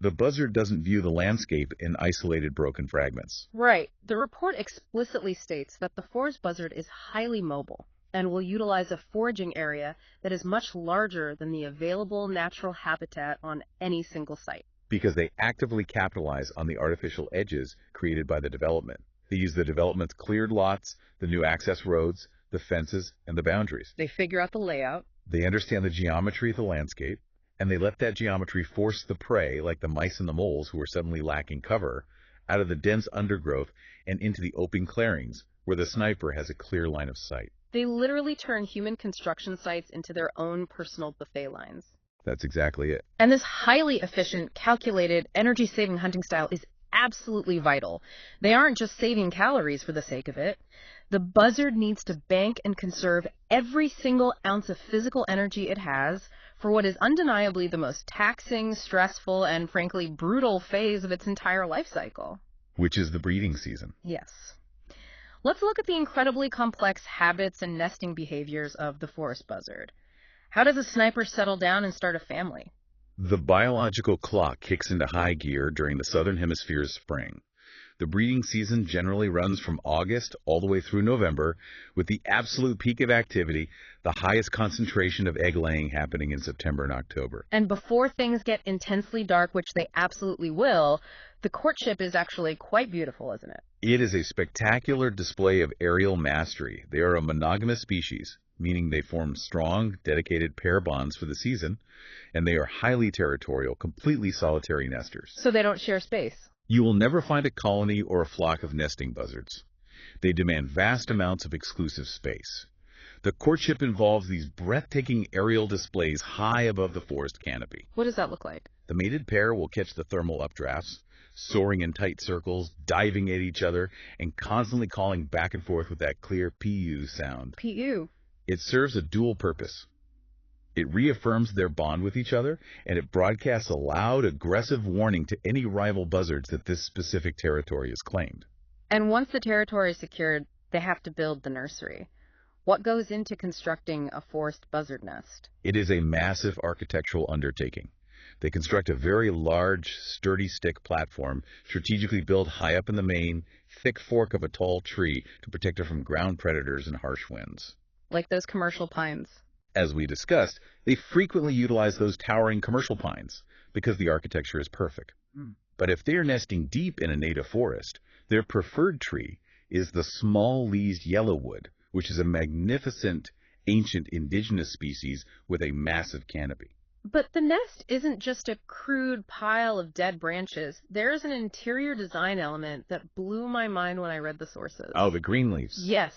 B: the buzzard doesn't view the landscape in isolated broken fragments.
A: Right. The report explicitly states that the forest buzzard is highly mobile and will utilize a foraging area that is much larger than the available natural habitat on any single site.
B: Because they actively capitalize on the artificial edges created by the development. They use the development's cleared lots, the new access roads, the fences, and the boundaries.
A: They figure out the layout.
B: They understand the geometry of the landscape, and they let that geometry force the prey, like the mice and the moles who are suddenly lacking cover, out of the dense undergrowth and into the open clearings where the sniper has a clear line of sight.
A: They literally turn human construction sites into their own personal buffet lines.
B: That's exactly it.
A: And this highly efficient, calculated, energy-saving hunting style is absolutely vital. They aren't just saving calories for the sake of it. The buzzard needs to bank and conserve every single ounce of physical energy it has for what is undeniably the most taxing, stressful, and frankly brutal phase of its entire life cycle.
B: Which is the breeding season.
A: Yes. Let's look at the incredibly complex habits and nesting behaviors of the forest buzzard. How does a sniper settle down and start a family?
B: The biological clock kicks into high gear during the southern hemisphere's spring. The breeding season generally runs from August all the way through November, with the absolute peak of activity, the highest concentration of egg laying happening in September and October.
A: And before things get intensely dark, which they absolutely will, the courtship is actually quite beautiful, isn't it?
B: It is a spectacular display of aerial mastery. They are a monogamous species, meaning they form strong, dedicated pair bonds for the season, and they are highly territorial, completely solitary nesters.
A: So they don't share space.
B: You will never find a colony or a flock of nesting buzzards. They demand vast amounts of exclusive space. The courtship involves these breathtaking aerial displays high above the forest canopy.
A: What does that look like?
B: The mated pair will catch the thermal updrafts, soaring in tight circles, diving at each other, and constantly calling back and forth with that clear PU sound.
A: PU.
B: It serves a dual purpose. It reaffirms their bond with each other, and it broadcasts a loud, aggressive warning to any rival buzzards that this specific territory is claimed.
A: And once the territory is secured, they have to build the nursery. What goes into constructing a forest buzzard nest?
B: It is a massive architectural undertaking. They construct a very large, sturdy stick platform, strategically built high up in the main, thick fork of a tall tree to protect it from ground predators and harsh winds.
A: Like those commercial pines.
B: As we discussed, they frequently utilize those towering commercial pines because the architecture is perfect. But if they are nesting deep in a native forest, their preferred tree is the small-leaved yellowwood, which is a magnificent ancient indigenous species with a massive canopy.
A: But the nest isn't just a crude pile of dead branches. There's an interior design element that blew my mind when I read the sources.
B: Oh, the green leaves.
A: Yes.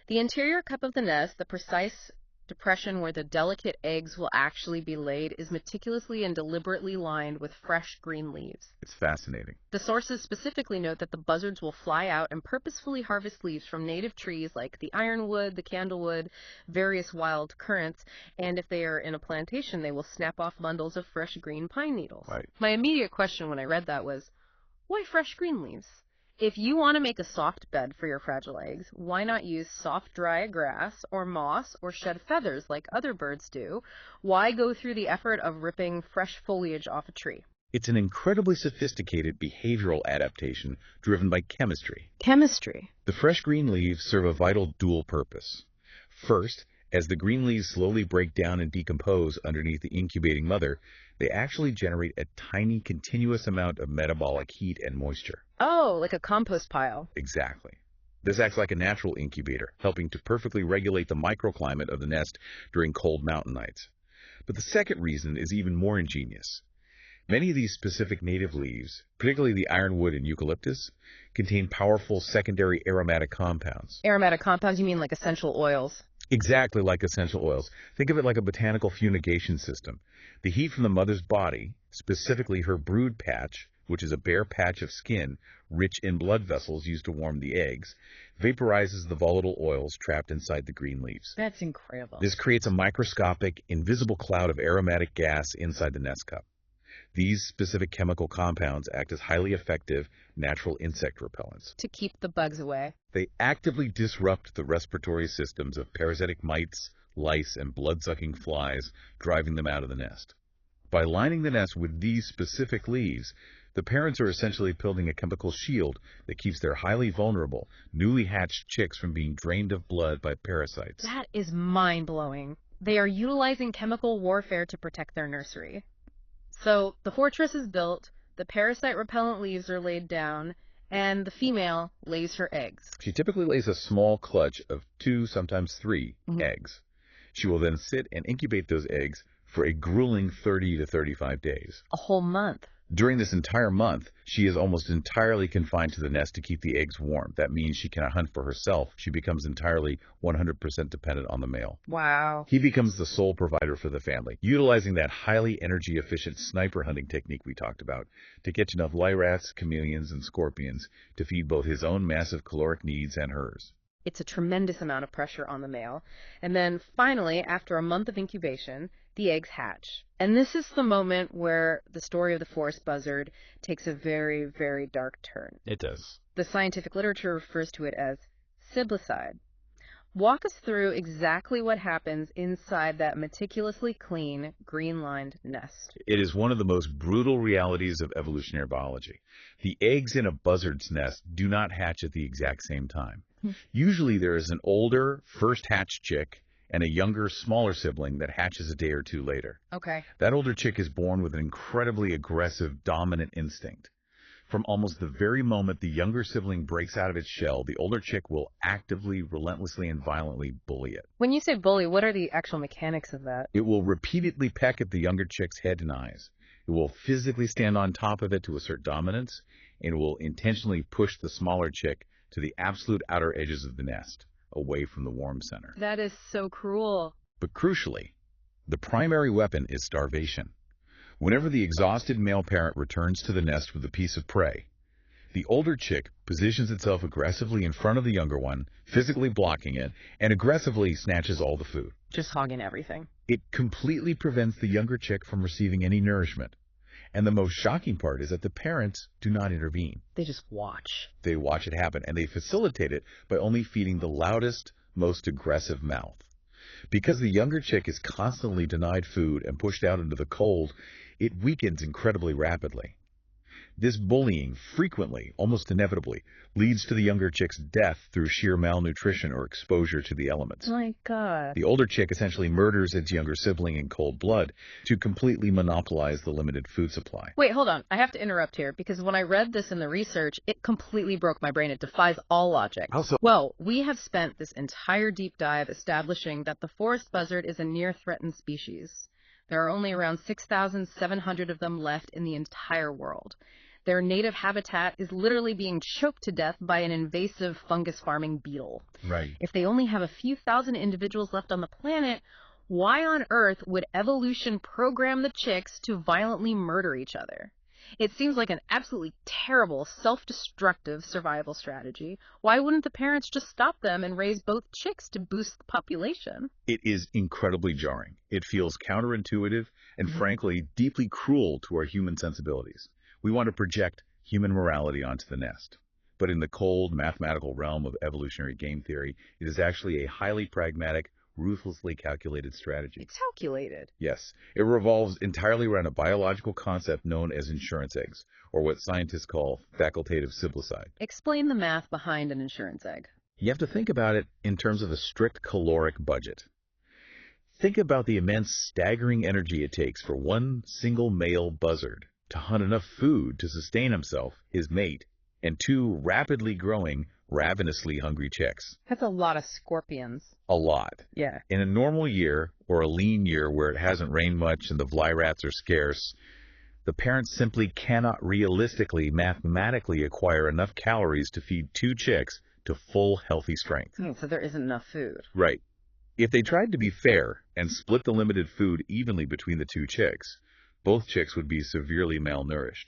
A: The interior cup of the nest, the precise depression where the delicate eggs will actually be laid, is meticulously and deliberately lined with fresh green leaves.
B: It's fascinating.
A: The sources specifically note that the buzzards will fly out and purposefully harvest leaves from native trees like the ironwood, the candlewood, various wild currants, and if they are in a plantation, they will snap off bundles of fresh green pine needles.
B: Right.
A: My immediate question when I read that was, why fresh green leaves? If you want to make a soft bed for your fragile eggs, why not use soft, dry grass or moss or shed feathers like other birds do? Why go through the effort of ripping fresh foliage off a tree?
B: It's an incredibly sophisticated behavioral adaptation driven by chemistry.
A: Chemistry.
B: The fresh green leaves serve a vital dual purpose. First, as the green leaves slowly break down and decompose underneath the incubating mother, they actually generate a tiny continuous amount of metabolic heat and moisture.
A: Oh, like a compost pile.
B: Exactly. This acts like a natural incubator, helping to perfectly regulate the microclimate of the nest during cold mountain nights. But the second reason is even more ingenious. Many of these specific native leaves, particularly the ironwood and eucalyptus, contain powerful secondary aromatic compounds.
A: Aromatic compounds, you mean like essential oils?
B: Exactly like essential oils. Think of it like a botanical fumigation system. The heat from the mother's body, specifically her brood patch, which is a bare patch of skin rich in blood vessels used to warm the eggs, vaporizes the volatile oils trapped inside the green leaves.
A: That's incredible.
B: This creates a microscopic, invisible cloud of aromatic gas inside the nest cup. These specific chemical compounds act as highly effective natural insect repellents.
A: To keep the bugs away.
B: They actively disrupt the respiratory systems of parasitic mites, lice, and blood-sucking flies, driving them out of the nest. By lining the nest with these specific leaves, the parents are essentially building a chemical shield that keeps their highly vulnerable, newly hatched chicks from being drained of blood by parasites.
A: That is mind-blowing. They are utilizing chemical warfare to protect their nursery. So the fortress is built, the parasite repellent leaves are laid down, and the female lays her eggs.
B: She typically lays a small clutch of 2, sometimes 3 eggs. She will then sit and incubate those eggs for a grueling 30 to 35 days.
A: A whole month.
B: During this entire month, she is almost entirely confined to the nest to keep the eggs warm. That means she cannot hunt for herself. She becomes entirely 100% dependent on the male.
A: Wow.
B: He becomes the sole provider for the family, utilizing that highly energy-efficient sniper hunting technique we talked about to catch enough lice, chameleons, and scorpions to feed both his own massive caloric needs and hers.
A: It's a tremendous amount of pressure on the male. And then finally, after a month of incubation, the eggs hatch. And this is the moment where the story of the forest buzzard takes a very, very dark turn.
B: It does.
A: The scientific literature refers to it as siblicide. Walk us through exactly what happens inside that meticulously clean, green-lined nest.
B: It is one of the most brutal realities of evolutionary biology. The eggs in a buzzard's nest do not hatch at the exact same time. Usually there is an older, first hatched chick and a younger, smaller sibling that hatches a day or two later.
A: Okay.
B: That older chick is born with an incredibly aggressive, dominant instinct. From almost the very moment the younger sibling breaks out of its shell, the older chick will actively, relentlessly, and violently bully it.
A: When you say bully, what are the actual mechanics of that?
B: It will repeatedly peck at the younger chick's head and eyes. It will physically stand on top of it to assert dominance, and it will intentionally push the smaller chick to the absolute outer edges of the nest, away from the warm center.
A: That is so cruel.
B: But crucially, the primary weapon is starvation. Whenever the exhausted male parent returns to the nest with a piece of prey, the older chick positions itself aggressively in front of the younger one, physically blocking it, and aggressively snatches all the food.
A: Just hogging everything.
B: It completely prevents the younger chick from receiving any nourishment. And the most shocking part is that the parents do not intervene.
A: They just watch.
B: They watch it happen, and they facilitate it by only feeding the loudest, most aggressive mouth. Because the younger chick is constantly denied food and pushed out into the cold, it weakens incredibly rapidly. This bullying frequently, almost inevitably, leads to the younger chick's death through sheer malnutrition or exposure to the elements.
A: Oh my God.
B: The older chick essentially murders its younger sibling in cold blood to completely monopolize the limited food supply.
A: Wait, hold on. I have to interrupt here because when I read this in the research, it completely broke my brain. It defies all logic.
B: Also,
A: Well, we have spent this entire deep dive establishing that the forest buzzard is a near-threatened species. There are only around 6,700 of them left in the entire world. Their native habitat is literally being choked to death by an invasive fungus-farming beetle.
B: right.
A: If they only have a few thousand individuals left on the planet, why on earth would evolution program the chicks to violently murder each other? It seems like an absolutely terrible, self-destructive survival strategy. Why wouldn't the parents just stop them and raise both chicks to boost the population?
B: It is incredibly jarring. It feels counterintuitive and, frankly, deeply cruel to our human sensibilities. We want to project human morality onto the nest. But in the cold, mathematical realm of evolutionary game theory, it is actually a highly pragmatic, ruthlessly calculated strategy.
A: It's calculated.
B: Yes, it revolves entirely around a biological concept known as insurance eggs, or what scientists call facultative siblicide.
A: Explain the math behind an insurance egg.
B: You have to think about it in terms of a strict caloric budget. Think about the immense, staggering energy it takes for one single male buzzard to hunt enough food to sustain himself, his mate, and two rapidly growing, ravenously hungry chicks.
A: That's a lot of scorpions.
B: A lot.
A: Yeah.
B: In a normal year, or a lean year where it hasn't rained much and the fly rats are scarce, the parents simply cannot realistically, mathematically acquire enough calories to feed two chicks to full, healthy strength.
A: So there isn't enough food.
B: Right. If they tried to be fair and split the limited food evenly between the two chicks, both chicks would be severely malnourished.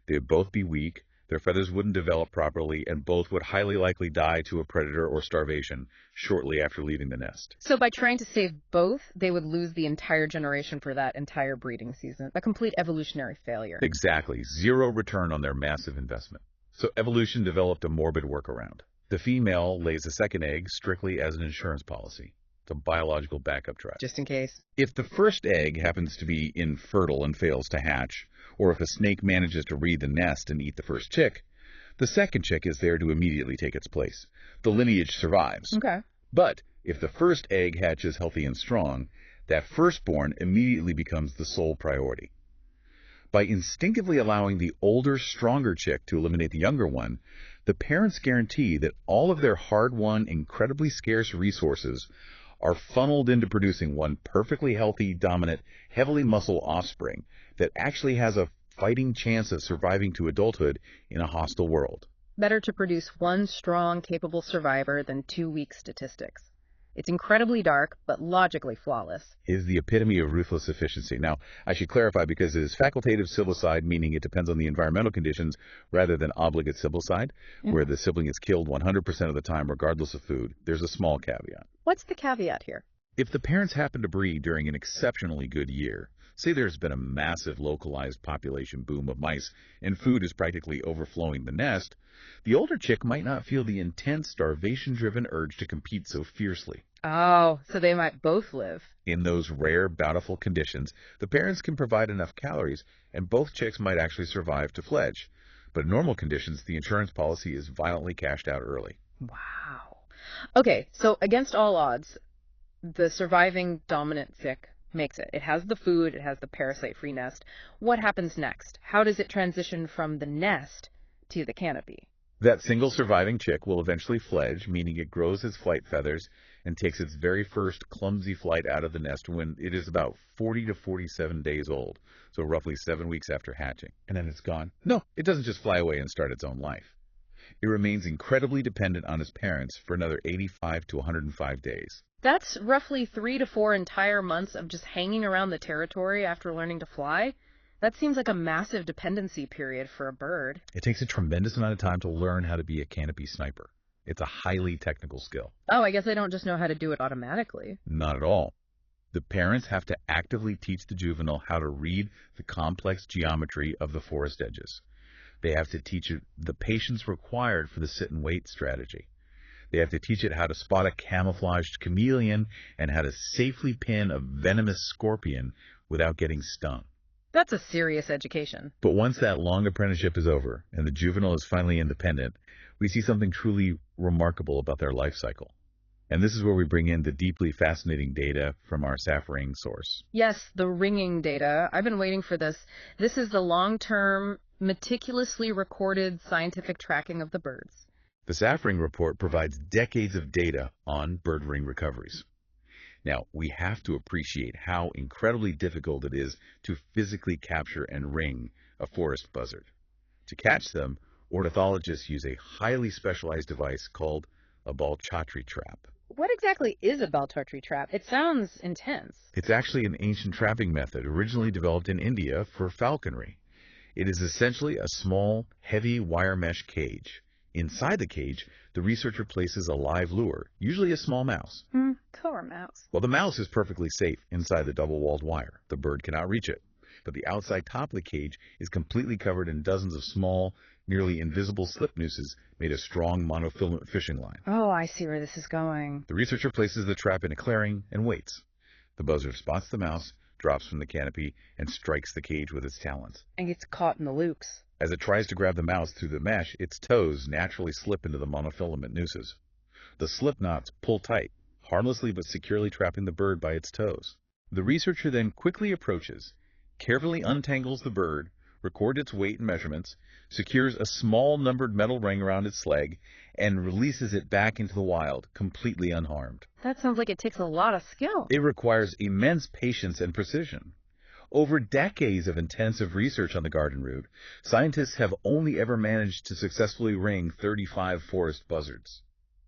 B: They would both be weak, their feathers wouldn't develop properly, and both would highly likely die to a predator or starvation shortly after leaving the nest.
A: So by trying to save both, they would lose the entire generation for that entire breeding season. A complete evolutionary failure.
B: Exactly. Zero return on their massive investment. So evolution developed a morbid workaround. The female lays a second egg strictly as an insurance policy. It's a biological backup drive.
A: Just in case.
B: If the first egg happens to be infertile and fails to hatch, or if a snake manages to raid the nest and eat the first chick, the second chick is there to immediately take its place. The lineage survives.
A: Okay.
B: But if the first egg hatches healthy and strong, that firstborn immediately becomes the sole priority. By instinctively allowing the older, stronger chick to eliminate the younger one, the parents guarantee that all of their hard-won, incredibly scarce resources are funneled into producing one perfectly healthy, dominant, heavily muscled offspring that actually has a fighting chance of surviving to adulthood in a hostile world.
A: Better to produce one strong, capable survivor than two weak statistics. It's incredibly dark, but logically flawless.
B: It is the epitome of ruthless efficiency. Now, I should clarify because it is facultative siblicide, meaning it depends on the environmental conditions, rather than obligate siblicide, where the sibling is killed 100% of the time regardless of food. There's a small caveat.
A: What's the caveat here?
B: If the parents happen to breed during an exceptionally good year, Say there's been a massive localized population boom of mice and food is practically overflowing the nest, the older chick might not feel the intense starvation-driven urge to compete so fiercely.
A: Oh, so they might both live.
B: In those rare, bountiful conditions, the parents can provide enough calories, and both chicks might actually survive to fledge. But in normal conditions, the insurance policy is violently cashed out early.
A: Wow. Okay, so against all odds, the surviving dominant chick makes it. It has the food, it has the parasite-free nest. What happens next? How does it transition from the nest to the canopy?
B: That single surviving chick will eventually fledge, meaning it grows its flight feathers and takes its very first clumsy flight out of the nest when it is about 40 to 47 days old, so roughly 7 weeks after hatching. And then it's gone. No, it doesn't just fly away and start its own life. It remains incredibly dependent on its parents for another 85 to 105 days.
A: That's roughly 3 to 4 entire months of just hanging around the territory after learning to fly. That seems like a massive dependency period for a bird.
B: It takes a tremendous amount of time to learn how to be a canopy sniper. It's a highly technical skill.
A: Oh, I guess they don't just know how to do it automatically.
B: Not at all. The parents have to actively teach the juvenile how to read the complex geometry of the forest edges. They have to teach it the patience required for the sit-and-wait strategy. They have to teach it how to spot a camouflaged chameleon and how to safely pin a venomous scorpion without getting stung.
A: That's a serious education.
B: But once that long apprenticeship is over and the juvenile is finally independent, we see something truly remarkable about their life cycle. And this is where we bring in the deeply fascinating data from our SAF-ring source.
A: Yes, the ringing data. I've been waiting for this. This is the long-term, meticulously recorded scientific tracking of the birds.
B: The SAF-ring report provides decades of data on bird ring recoveries. Now, we have to appreciate how incredibly difficult it is to physically capture and ring a forest buzzard. To catch them, ornithologists use a highly specialized device called a Buzzard trap.
A: What exactly is a Buzzard trap? It sounds intense.
B: It's actually an ancient trapping method originally developed in India for falconry. It is essentially a small, heavy wire mesh cage. Inside the cage, the researcher places a live lure, usually a small mouse.
A: Poor mouse.
B: Well, the mouse is perfectly safe inside the double-walled wire. The bird cannot reach it. But the outside top of the cage is completely covered in dozens of small, nearly invisible slip nooses made of strong monofilament fishing line.
A: Oh, I see where this is going.
B: The researcher places the trap in a clearing and waits. The buzzard spots the mouse, drops from the canopy, and strikes the cage with its talons.
A: And gets caught in the loops.
B: As it tries to grab the mouse through the mesh, its toes naturally slip into the monofilament nooses. The slip knots pull tight, harmlessly but securely trapping the bird by its toes. The researcher then quickly approaches, carefully untangles the bird, records its weight and measurements, secures a small numbered metal ring around its leg, and releases it back into the wild, completely unharmed.
A: That sounds like it takes a lot of skill.
B: It requires immense patience and precision. Over decades of intensive research on the garden route, scientists have only ever managed to successfully ring 35 forest buzzards.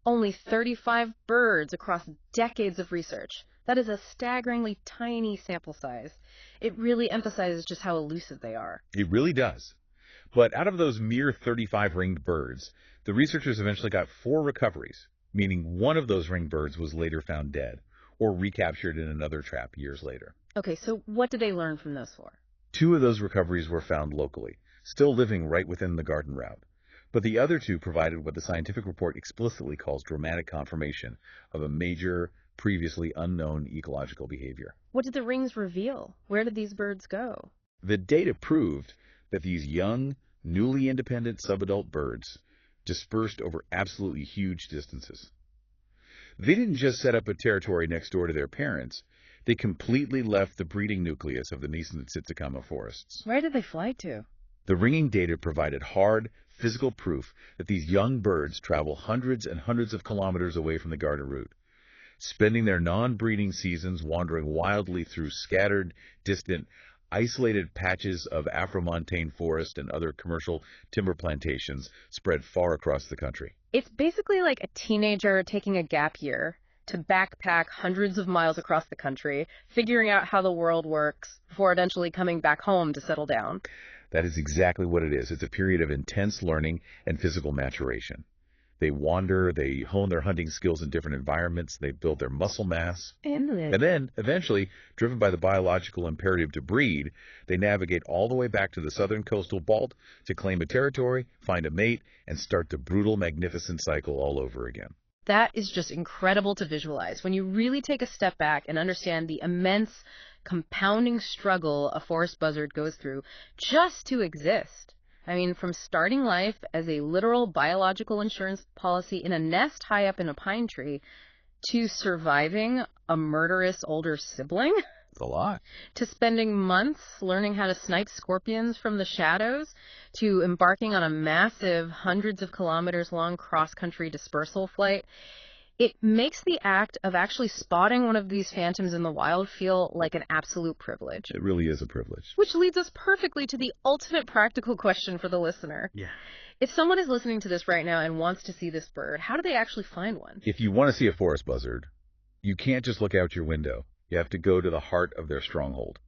A: Only 35 birds across decades of research. That is a staggeringly tiny sample size. It really emphasizes just how elusive they are.
B: It really does. But out of those mere 35 ringed birds, the researchers eventually got 4 recoveries, meaning one of those ringed birds was later found dead, or recaptured in another trap years later.
A: Okay, so what did they learn from those 4?
B: 2 of those recoveries were found locally, still living right within the garden route. But the other 2 provided what the scientific report explicitly calls dramatic confirmation of a major, previously unknown ecological behavior.
A: What did the rings reveal? Where did these birds go?
B: The data proved that these young, newly independent subadult birds dispersed over absolutely huge distances. They didn't just set up a territory next door to their parents. They completely left the breeding nucleus of the nascent Tsitsikama forests.
A: Where did they fly to?
B: The ringing data provided hard, physical proof that these young birds travel hundreds and hundreds of kilometers away from the garden route, spending their non-breeding seasons wandering wildly through scattered, distant, isolated patches of Afromontane forest and other commercial timber plantations spread far across the country.
A: It's basically like a teenager taking a gap year to backpack hundreds of miles across the country, figuring out how the world works, before eventually coming back home to settle down.
B: That is exactly what it is. It's a period of intense learning and physical maturation. They wander, they hone their hunting skills in different environments, they build their muscle mass.
A: And
B: And then, eventually, driven by the biological imperative to breed, they navigate all the way back to the southern coastal belt to claim a territory, find a mate, and start the brutal, magnificent cycle all over again.
A: that is just incredible to visualize when you really take a step back and understand the immense compounding struggle a forest buzzard goes through just to exist. I mean, from starting life as a literal biological insurance policy in a nest high up in a pine tree to surviving a murderous older sibling,
B: It's a lot.
A: to spending months learning how to snipe scorpions from the shadows, to embarking on a massive hundreds of kilometers long cross-country dispersal flight. It makes the act of actually spotting one of these phantoms in the wild feel like an absolute privilege.
B: It really is a privilege.
A: Which leads us perfectly to the ultimate practical question for the listener.
B: Yeah.
A: If someone is listening to this right now and wants to see this bird, how do they actually find one?
B: If you want to see a forest buzzard, you can't just look out your window. You have to go to the heart of their stronghold.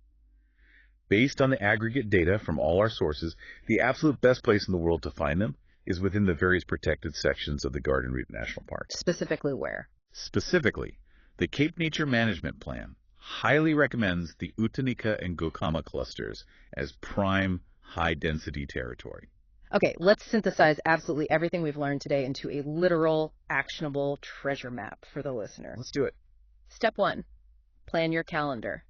B: Based on the aggregate data from all our sources, the absolute best place in the world to find them is within the various protected sections of the Garden Route National Park.
A: Specifically where?
B: Specifically, the Cape Nature Management Plan highly recommends the Utanika and Gokama clusters as prime high-density territory.
A: Okay, let's synthesize absolutely everything we've learned today into a literal, actionable treasure map for the listener.
B: Let's do it.
A: Step 1, plan your calendar.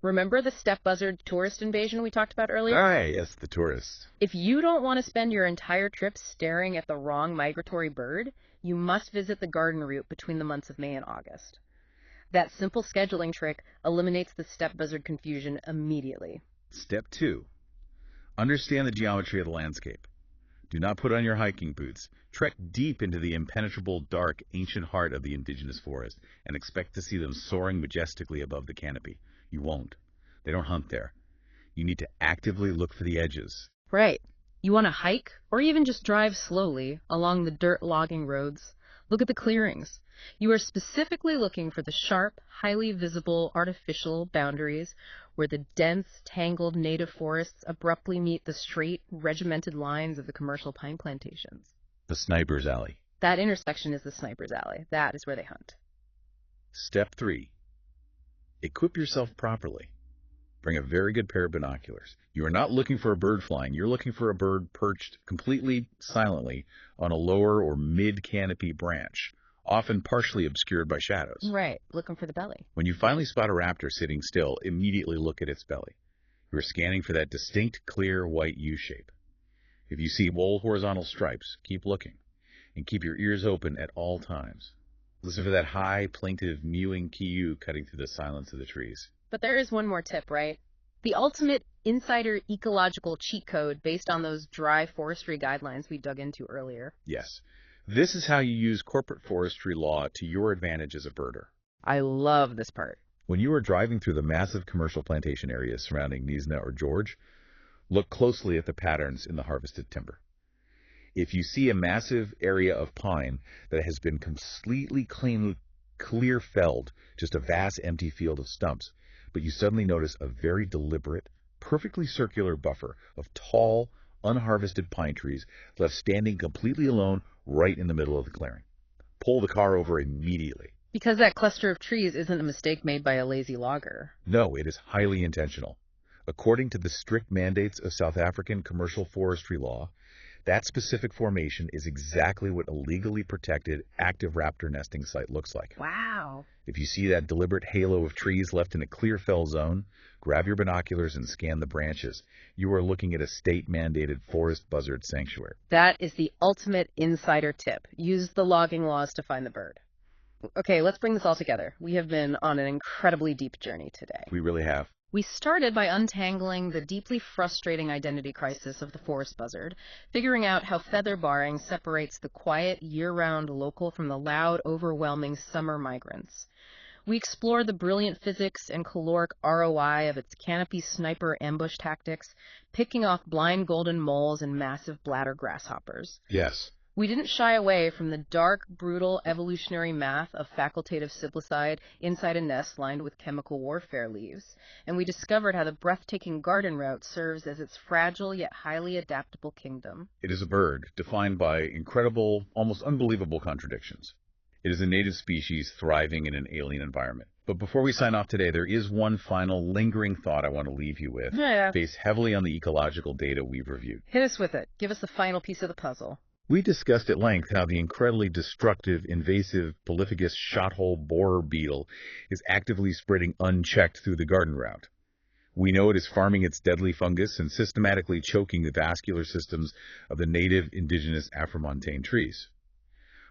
A: Remember the steppe buzzard tourist invasion we talked about earlier?
B: All right, yes, the tourists.
A: If you don't want to spend your entire trip staring at the wrong migratory bird, you must visit the garden route between the months of May and August. That simple scheduling trick eliminates the steppe buzzard confusion immediately.
B: Step 2, understand the geometry of the landscape. Do not put on your hiking boots. Trek deep into the impenetrable, dark, ancient heart of the indigenous forest and expect to see them soaring majestically above the canopy. You won't. They don't hunt there. You need to actively look for the edges.
A: Right. You want to hike or even just drive slowly along the dirt logging roads. Look at the clearings. You are specifically looking for the sharp, highly visible artificial boundaries where the dense, tangled native forests abruptly meet the straight, regimented lines of the commercial pine plantations.
B: The sniper's alley.
A: That intersection is the sniper's alley. That is where they hunt.
B: Step 3, equip yourself properly. Bring a very good pair of binoculars. You are not looking for a bird flying. You're looking for a bird perched completely silently on a lower or mid-canopy branch, often partially obscured by shadows.
A: Right, looking for the belly.
B: When you finally spot a raptor sitting still, immediately look at its belly. You're scanning for that distinct, clear, white U-shape. If you see bold horizontal stripes, keep looking, and keep your ears open at all times. Listen for that high, plaintive, mewing ki-yu cutting through the silence of the trees.
A: But there is one more tip, right? The ultimate insider ecological cheat code based on those dry forestry guidelines we dug into earlier.
B: Yes. This is how you use corporate forestry law to your advantage as a birder.
A: I love this part.
B: When you are driving through the massive commercial plantation areas surrounding Nizhna or George, look closely at the patterns in the harvested timber. If you see a massive area of pine that has been completely clear felled, just a vast empty field of stumps, but you suddenly notice a very deliberate, perfectly circular buffer of tall, unharvested pine trees left standing completely alone right in the middle of the clearing. Pull the car over immediately.
A: Because that cluster of trees isn't a mistake made by a lazy logger.
B: No, it is highly intentional. According to the strict mandates of South African commercial forestry law, that specific formation is exactly what a legally protected active raptor nesting site looks like.
A: Wow.
B: If you see that deliberate halo of trees left in a clear fell zone, grab your binoculars and scan the branches. You are looking at a state-mandated forest buzzard sanctuary.
A: That is the ultimate insider tip. Use the logging laws to find the bird. Okay, let's bring this all together. We have been on an incredibly deep journey today.
B: We really have.
A: We started by untangling the deeply frustrating identity crisis of the forest buzzard, figuring out how feather barring separates the quiet, year-round local from the loud, overwhelming summer migrants. We explored the brilliant physics and caloric ROI of its canopy sniper ambush tactics, picking off blind golden moles and massive bladder grasshoppers.
B: Yes.
A: We didn't shy away from the dark, brutal evolutionary math of facultative siblicide inside a nest lined with chemical warfare leaves, and we discovered how the breathtaking garden route serves as its fragile yet highly adaptable kingdom.
B: It is a bird defined by incredible, almost unbelievable contradictions. It is a native species thriving in an alien environment. But before we sign off today, there is one final lingering thought I want to leave you with, based heavily on the ecological data we've reviewed.
A: Hit us with it. Give us the final piece of the puzzle.
B: We discussed at length how the incredibly destructive, invasive, polyphagous shothole borer beetle is actively spreading unchecked through the garden route. We know it is farming its deadly fungus and systematically choking the vascular systems of the native indigenous Afromontane trees.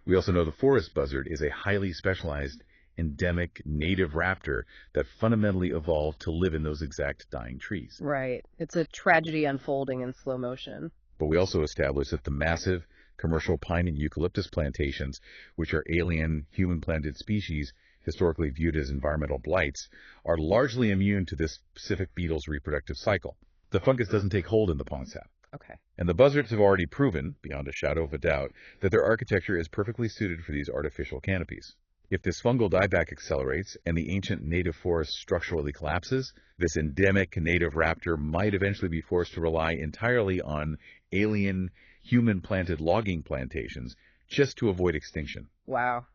B: We also know the forest buzzard is a highly specialized, endemic native raptor that fundamentally evolved to live in those exact dying trees.
A: Right. It's a tragedy unfolding in slow motion.
B: But we also established that the massive commercial pine and eucalyptus plantations, which are alien human-planted species historically viewed as environmental blights, are largely immune to this specific beetle's reproductive cycle. The fungus doesn't take hold in the pond sap.
A: Okay.
B: And the buzzards have already proven, beyond a shadow of a doubt, that their architecture is perfectly suited for these artificial canopies. If this fungal dieback accelerates and the ancient native forest structurally collapses, this endemic native raptor might eventually be forced to rely entirely on alien, human-planted logging plantations just to avoid extinction.
A: Wow.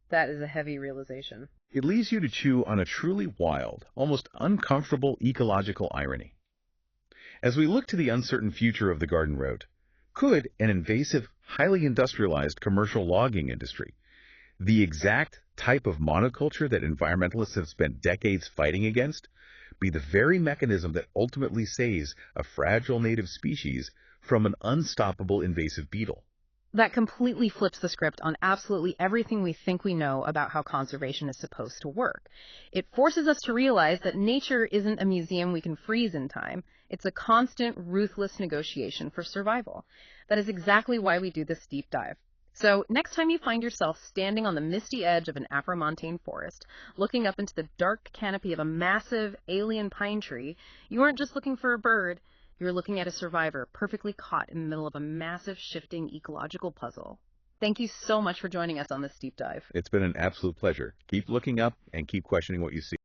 A: That is a heavy realization.
B: It leaves you to chew on a truly wild, almost uncomfortable ecological irony. As we look to the uncertain future of the garden route, could an invasive, highly industrialized commercial logging industry, the exact type of monoculture that environmentalists have spent decades fighting against, be the very mechanism that ultimately saves a fragile native species from an unstoppable invasive beetle?
A: That completely flips the script on absolutely everything we think we know about how conservation is supposed to work. It forces us to realize that nature isn't a museum we can freeze in time. It's a constant, ruthless negotiation for survival. That is exactly why we do this deep dive. So next time you find yourself standing on the misty edge of an Afromontane forest, looking up into the dark canopy of a massive alien pine tree, you aren't just looking for a bird. You're looking at a survivor perfectly caught in the middle of a massive shifting ecological puzzle. Thank you so much for joining us on this deep dive.
B: It's been an absolute pleasure. Keep looking up and keep questioning what you see.